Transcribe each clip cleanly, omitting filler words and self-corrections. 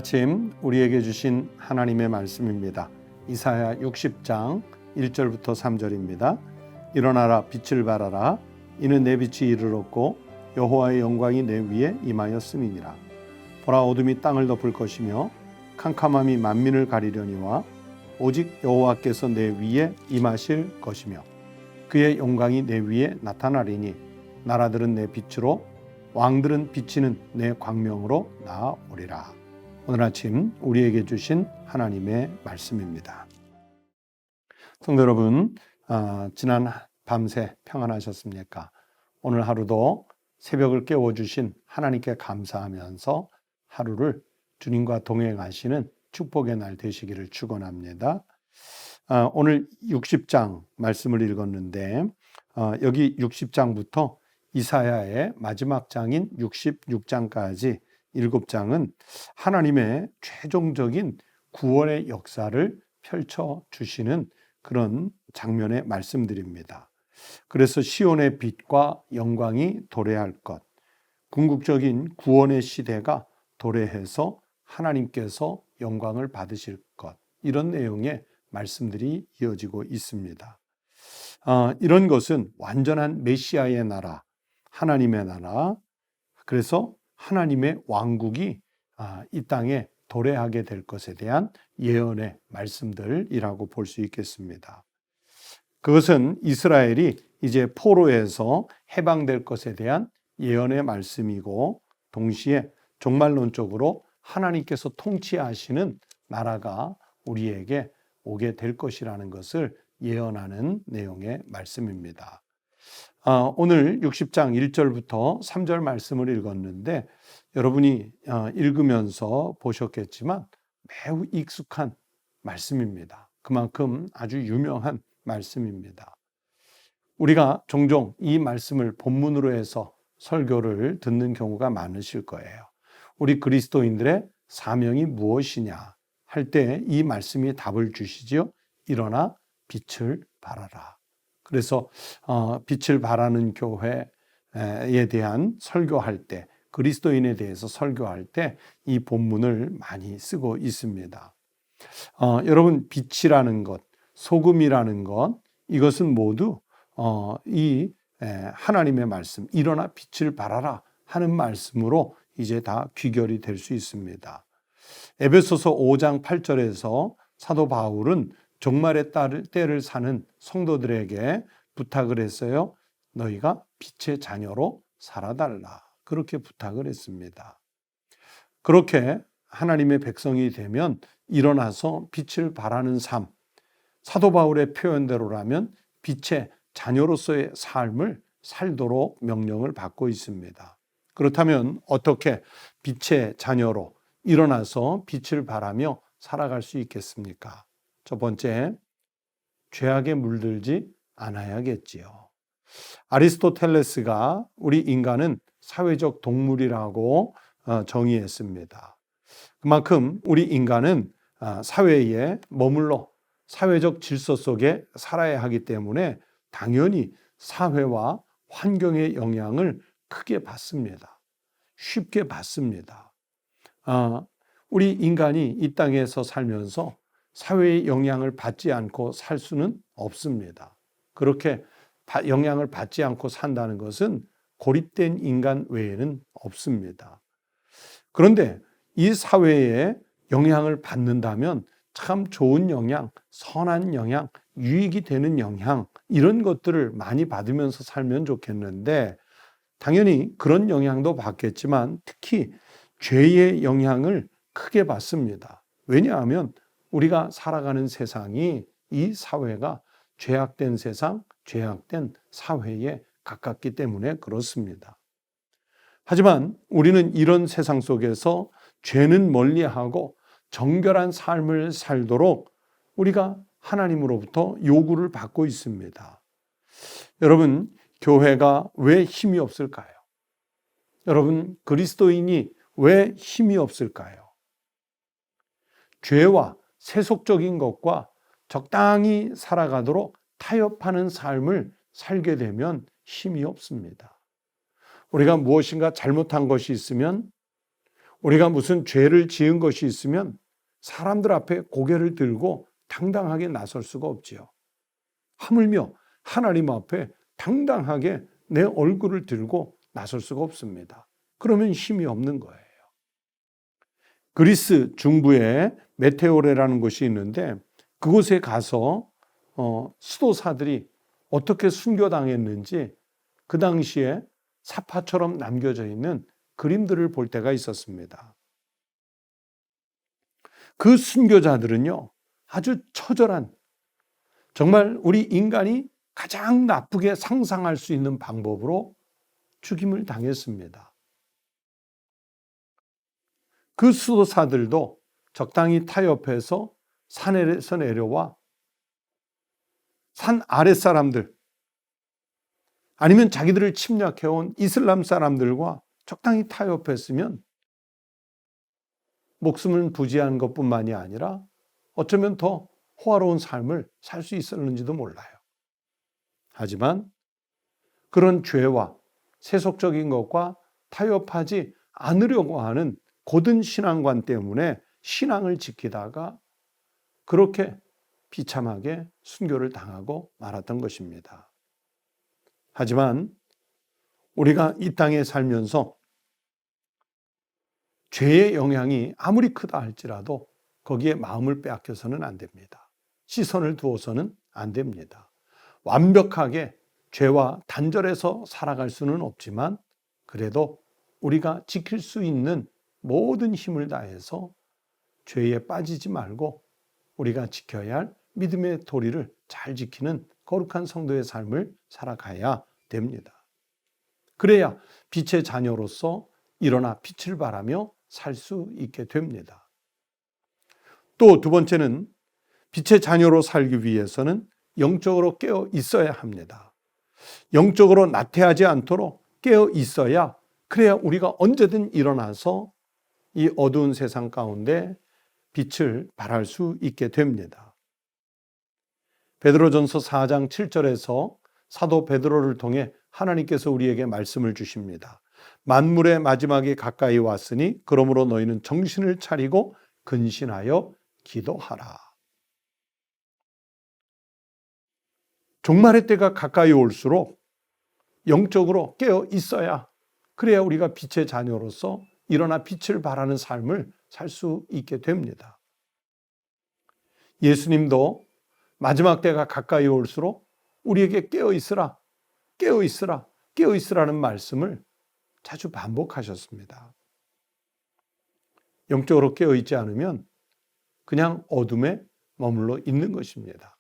오늘 아침 우리에게 주신 하나님의 말씀입니다. 이사야 60장 1절부터 3절입니다. 일어나라, 빛을 발하라. 이는 내 빛이 이르렀고 여호와의 영광이 내 위에 임하였음이니라. 보라, 어둠이 땅을 덮을 것이며 캄캄함이 만민을 가리려니와 오직 여호와께서 내 위에 임하실 것이며 그의 영광이 내 위에 나타나리니 나라들은 내 빛으로 왕들은 비치는 내 광명으로 나아오리라. 오늘 아침 우리에게 주신 하나님의 말씀입니다. 성도 여러분, 지난 밤새 평안하셨습니까? 오늘 하루도 새벽을 깨워주신 하나님께 감사하면서 하루를 주님과 동행하시는 축복의 날 되시기를 축원합니다. 오늘 60장 말씀을 읽었는데 여기 60장부터 이사야의 마지막 장인 66장까지 7장은 하나님의 최종적인 구원의 역사를 펼쳐주시는 그런 장면의 말씀들입니다. 그래서 시온의 빛과 영광이 도래할 것, 궁극적인 구원의 시대가 도래해서 하나님께서 영광을 받으실 것, 이런 내용의 말씀들이 이어지고 있습니다. 이런 것은 완전한 메시아의 나라, 하나님의 나라, 그래서 하나님의 왕국이 이 땅에 도래하게 될 것에 대한 예언의 말씀들이라고 볼 수 있겠습니다. 그것은 이스라엘이 이제 포로에서 해방될 것에 대한 예언의 말씀이고, 동시에 종말론적으로 하나님께서 통치하시는 나라가 우리에게 오게 될 것이라는 것을 예언하는 내용의 말씀입니다. 오늘 60장 1절부터 3절 말씀을 읽었는데 여러분이 읽으면서 보셨겠지만 매우 익숙한 말씀입니다. 그만큼 아주 유명한 말씀입니다. 우리가 종종 이 말씀을 본문으로 해서 설교를 듣는 경우가 많으실 거예요. 우리 그리스도인들의 사명이 무엇이냐 할 때 이 말씀이 답을 주시지요. 일어나 빛을 발하라. 그래서 빛을 발하는 교회에 대한 설교할 때, 그리스도인에 대해서 설교할 때 이 본문을 많이 쓰고 있습니다. 여러분, 빛이라는 것, 소금이라는 것, 이것은 모두 이 하나님의 말씀, 일어나 빛을 발하라 하는 말씀으로 이제 다 귀결이 될 수 있습니다. 에베소서 5장 8절에서 사도 바울은 종말의 때를 사는 성도들에게 부탁을 했어요. 너희가 빛의 자녀로 살아달라. 그렇게 부탁을 했습니다. 그렇게 하나님의 백성이 되면 일어나서 빛을 발하는 삶, 사도 바울의 표현대로라면 빛의 자녀로서의 삶을 살도록 명령을 받고 있습니다. 그렇다면 어떻게 빛의 자녀로 일어나서 빛을 발하며 살아갈 수 있겠습니까? 첫 번째, 죄악에 물들지 않아야겠지요. 아리스토텔레스가 우리 인간은 사회적 동물이라고 정의했습니다. 그만큼 우리 인간은 사회에 머물러 사회적 질서 속에 살아야 하기 때문에 당연히 사회와 환경의 영향을 크게 받습니다. 쉽게 받습니다. 우리 인간이 이 땅에서 살면서 사회의 영향을 받지 않고 살 수는 없습니다. 그렇게 영향을 받지 않고 산다는 것은 고립된 인간 외에는 없습니다. 그런데 이 사회에 영향을 받는다면 참 좋은 영향, 선한 영향, 유익이 되는 영향, 이런 것들을 많이 받으면서 살면 좋겠는데 당연히 그런 영향도 받겠지만 특히 죄의 영향을 크게 받습니다. 왜냐하면 우리가 살아가는 세상이, 이 사회가 죄악된 세상, 죄악된 사회에 가깝기 때문에 그렇습니다. 하지만 우리는 이런 세상 속에서 죄는 멀리하고 정결한 삶을 살도록 우리가 하나님으로부터 요구를 받고 있습니다. 여러분, 교회가 왜 힘이 없을까요? 여러분, 그리스도인이 왜 힘이 없을까요? 죄와 세속적인 것과 적당히 살아가도록 타협하는 삶을 살게 되면 힘이 없습니다. 우리가 무엇인가 잘못한 것이 있으면 우리가 무슨 죄를 지은 것이 있으면 사람들 앞에 고개를 들고 당당하게 나설 수가 없지요. 하물며 하나님 앞에 당당하게 내 얼굴을 들고 나설 수가 없습니다. 그러면 힘이 없는 거예요. 그리스 중부에 메테오레라는 곳이 있는데 그곳에 가서 수도사들이 어떻게 순교당했는지 그 당시에 사파처럼 남겨져 있는 그림들을 볼 때가 있었습니다. 그 순교자들은요, 아주 처절한, 정말 우리 인간이 가장 나쁘게 상상할 수 있는 방법으로 죽임을 당했습니다. 그 수도사들도 적당히 타협해서 산에서 내려와 산 아랫사람들, 아니면 자기들을 침략해온 이슬람 사람들과 적당히 타협했으면 목숨을 부지한 것뿐만이 아니라 어쩌면 더 호화로운 삶을 살 수 있었는지도 몰라요. 하지만 그런 죄와 세속적인 것과 타협하지 않으려고 하는 고든 신앙관 때문에 신앙을 지키다가 그렇게 비참하게 순교를 당하고 말았던 것입니다. 하지만 우리가 이 땅에 살면서 죄의 영향이 아무리 크다 할지라도 거기에 마음을 빼앗겨서는 안 됩니다. 시선을 두어서는 안 됩니다. 완벽하게 죄와 단절해서 살아갈 수는 없지만 그래도 우리가 지킬 수 있는 모든 힘을 다해서 죄에 빠지지 말고 우리가 지켜야 할 믿음의 도리를 잘 지키는 거룩한 성도의 삶을 살아가야 됩니다. 그래야 빛의 자녀로서 일어나 빛을 발하며 살 수 있게 됩니다. 또 두 번째는 빛의 자녀로 살기 위해서는 영적으로 깨어 있어야 합니다. 영적으로 나태하지 않도록 깨어 있어야, 그래야 우리가 언제든 일어나서 이 어두운 세상 가운데 빛을 발할 수 있게 됩니다. 베드로전서 4장 7절에서 사도 베드로를 통해 하나님께서 우리에게 말씀을 주십니다. 만물의 마지막이 가까이 왔으니 그러므로 너희는 정신을 차리고 근신하여 기도하라. 종말의 때가 가까이 올수록 영적으로 깨어 있어야, 그래야 우리가 빛의 자녀로서 일어나 빛을 발하는 삶을 살 수 있게 됩니다. 예수님도 마지막 때가 가까이 올수록 우리에게 깨어 있으라, 깨어 있으라, 깨어 있으라는 말씀을 자주 반복하셨습니다. 영적으로 깨어 있지 않으면 그냥 어둠에 머물러 있는 것입니다.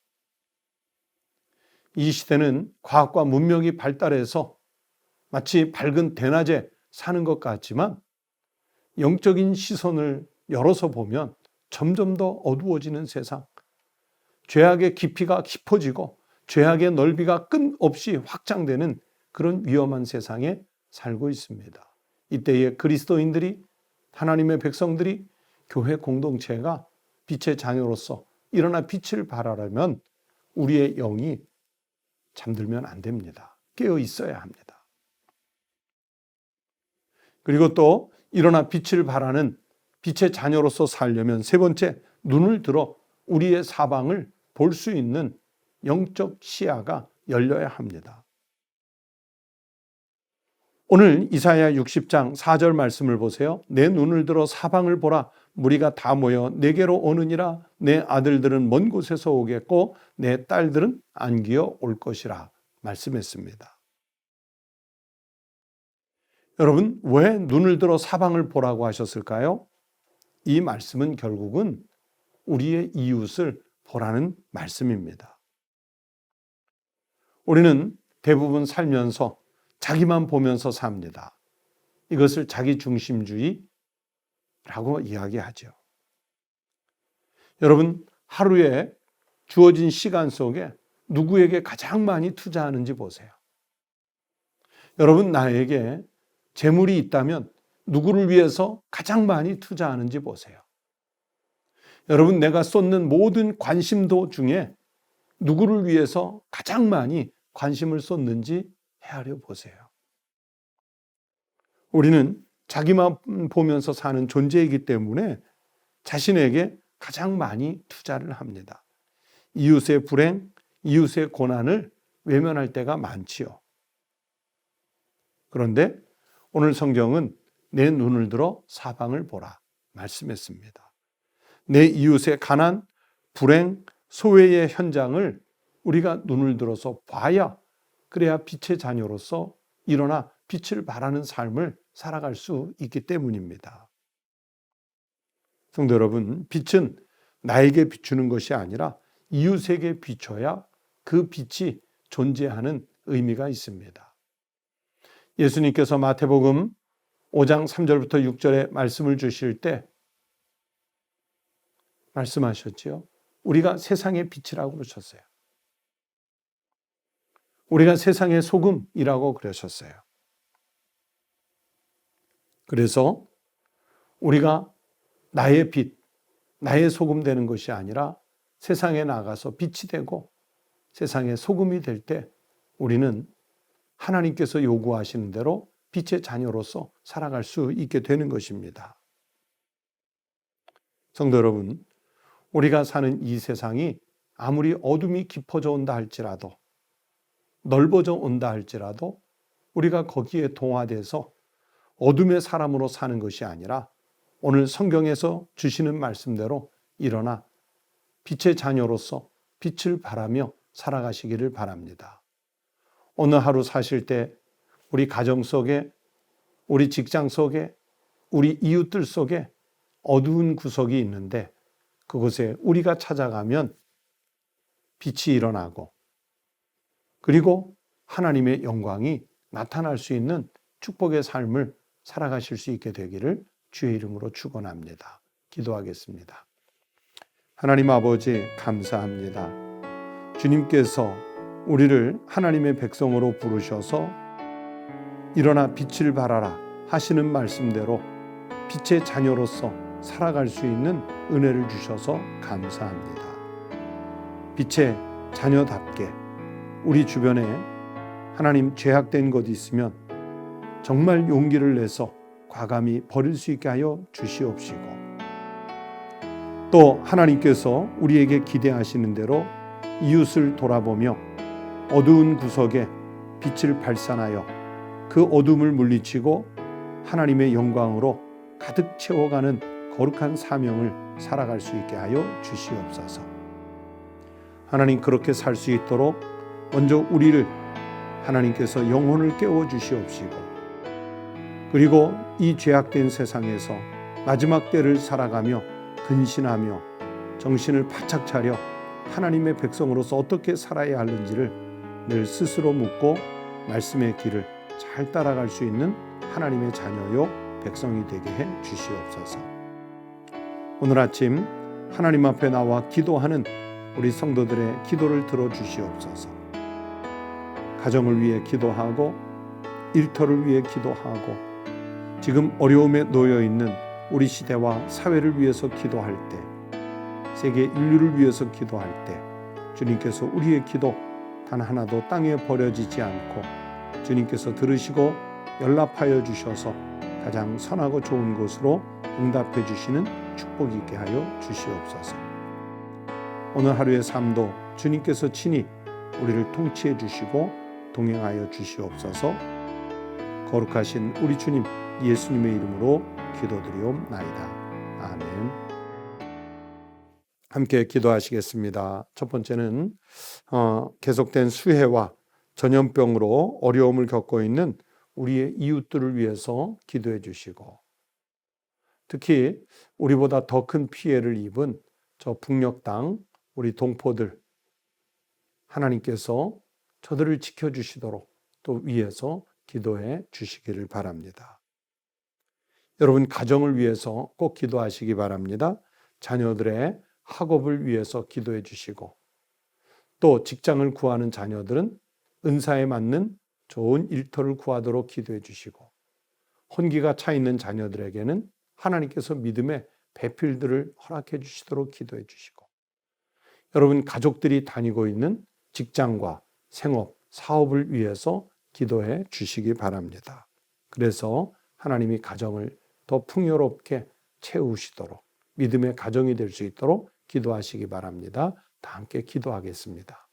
이 시대는 과학과 문명이 발달해서 마치 밝은 대낮에 사는 것 같지만 영적인 시선을 열어서 보면 점점 더 어두워지는 세상, 죄악의 깊이가 깊어지고 죄악의 넓이가 끝없이 확장되는 그런 위험한 세상에 살고 있습니다. 이때에 그리스도인들이, 하나님의 백성들이, 교회 공동체가 빛의 자녀로서 일어나 빛을 발하려면 우리의 영이 잠들면 안 됩니다. 깨어 있어야 합니다. 그리고 또 일어나 빛을 발하는 빛의 자녀로서 살려면 세 번째, 눈을 들어 우리의 사방을 볼 수 있는 영적 시야가 열려야 합니다. 오늘 이사야 60장 4절 말씀을 보세요. 내 눈을 들어 사방을 보라. 무리가 다 모여 내게로 오느니라. 내 아들들은 먼 곳에서 오겠고 내 딸들은 안기어 올 것이라 말씀했습니다. 여러분, 왜 눈을 들어 사방을 보라고 하셨을까요? 이 말씀은 결국은 우리의 이웃을 보라는 말씀입니다. 우리는 대부분 살면서 자기만 보면서 삽니다. 이것을 자기중심주의라고 이야기하죠. 여러분, 하루에 주어진 시간 속에 누구에게 가장 많이 투자하는지 보세요. 여러분, 나에게 재물이 있다면 누구를 위해서 가장 많이 투자하는지 보세요. 여러분, 내가 쏟는 모든 관심도 중에 누구를 위해서 가장 많이 관심을 쏟는지 헤아려 보세요. 우리는 자기만 보면서 사는 존재이기 때문에 자신에게 가장 많이 투자를 합니다. 이웃의 불행, 이웃의 고난을 외면할 때가 많지요. 그런데 오늘 성경은 내 눈을 들어 사방을 보라 말씀했습니다. 내 이웃의 가난, 불행, 소외의 현장을 우리가 눈을 들어서 봐야 그래야 빛의 자녀로서 일어나 빛을 발하는 삶을 살아갈 수 있기 때문입니다. 성도 여러분, 빛은 나에게 비추는 것이 아니라 이웃에게 비춰야 그 빛이 존재하는 의미가 있습니다. 예수님께서 마태복음 5장 3절부터 6절에 말씀을 주실 때 말씀하셨지요. 우리가 세상의 빛이라고 그러셨어요. 우리가 세상의 소금이라고 그러셨어요. 그래서 우리가 나의 빛, 나의 소금 되는 것이 아니라 세상에 나가서 빛이 되고 세상의 소금이 될 때 우리는 하나님께서 요구하시는 대로 빛의 자녀로서 살아갈 수 있게 되는 것입니다. 성도 여러분, 우리가 사는 이 세상이 아무리 어둠이 깊어져 온다 할지라도 넓어져 온다 할지라도 우리가 거기에 동화돼서 어둠의 사람으로 사는 것이 아니라 오늘 성경에서 주시는 말씀대로 일어나 빛의 자녀로서 빛을 발하며 살아가시기를 바랍니다. 오늘 하루 사실 때 우리 가정 속에, 우리 직장 속에, 우리 이웃들 속에 어두운 구석이 있는데 그곳에 우리가 찾아가면 빛이 일어나고 그리고 하나님의 영광이 나타날 수 있는 축복의 삶을 살아가실 수 있게 되기를 주의 이름으로 축원합니다. 기도하겠습니다. 하나님 아버지 감사합니다. 주님께서 우리를 하나님의 백성으로 부르셔서 일어나 빛을 발하라 하시는 말씀대로 빛의 자녀로서 살아갈 수 있는 은혜를 주셔서 감사합니다. 빛의 자녀답게 우리 주변에 하나님 죄악된 것이 있으면 정말 용기를 내서 과감히 버릴 수 있게 하여 주시옵시고 또 하나님께서 우리에게 기대하시는 대로 이웃을 돌아보며 어두운 구석에 빛을 발산하여 그 어둠을 물리치고 하나님의 영광으로 가득 채워가는 거룩한 사명을 살아갈 수 있게 하여 주시옵소서. 하나님 그렇게 살 수 있도록 먼저 우리를 하나님께서 영혼을 깨워 주시옵시고 그리고 이 죄악된 세상에서 마지막 때를 살아가며 근신하며 정신을 바짝 차려 하나님의 백성으로서 어떻게 살아야 하는지를 늘 스스로 묻고 말씀의 길을 잘 따라갈 수 있는 하나님의 자녀요 백성이 되게 해 주시옵소서. 오늘 아침 하나님 앞에 나와 기도하는 우리 성도들의 기도를 들어 주시옵소서. 가정을 위해 기도하고 일터를 위해 기도하고 지금 어려움에 놓여 있는 우리 시대와 사회를 위해서 기도할 때 세계 인류를 위해서 기도할 때 주님께서 우리의 기도 단 하나도 땅에 버려지지 않고 주님께서 들으시고 연락하여 주셔서 가장 선하고 좋은 곳으로 응답해 주시는 축복이 있게 하여 주시옵소서. 오늘 하루의 삶도 주님께서 친히 우리를 통치해 주시고 동행하여 주시옵소서. 거룩하신 우리 주님 예수님의 이름으로 기도드리옵나이다. 아멘. 함께 기도하시겠습니다. 첫 번째는 계속된 수해와 전염병으로 어려움을 겪고 있는 우리의 이웃들을 위해서 기도해 주시고 특히 우리보다 더 큰 피해를 입은 저 북녘 땅 우리 동포들 하나님께서 저들을 지켜주시도록 또 위해서 기도해 주시기를 바랍니다. 여러분 가정을 위해서 꼭 기도하시기 바랍니다. 자녀들의 학업을 위해서 기도해 주시고 또 직장을 구하는 자녀들은 은사에 맞는 좋은 일터를 구하도록 기도해 주시고 혼기가 차 있는 자녀들에게는 하나님께서 믿음의 배필들을 허락해 주시도록 기도해 주시고 여러분 가족들이 다니고 있는 직장과 생업, 사업을 위해서 기도해 주시기 바랍니다. 그래서 하나님이 가정을 더 풍요롭게 채우시도록 믿음의 가정이 될 수 있도록 기도하시기 바랍니다. 다 함께 기도하겠습니다.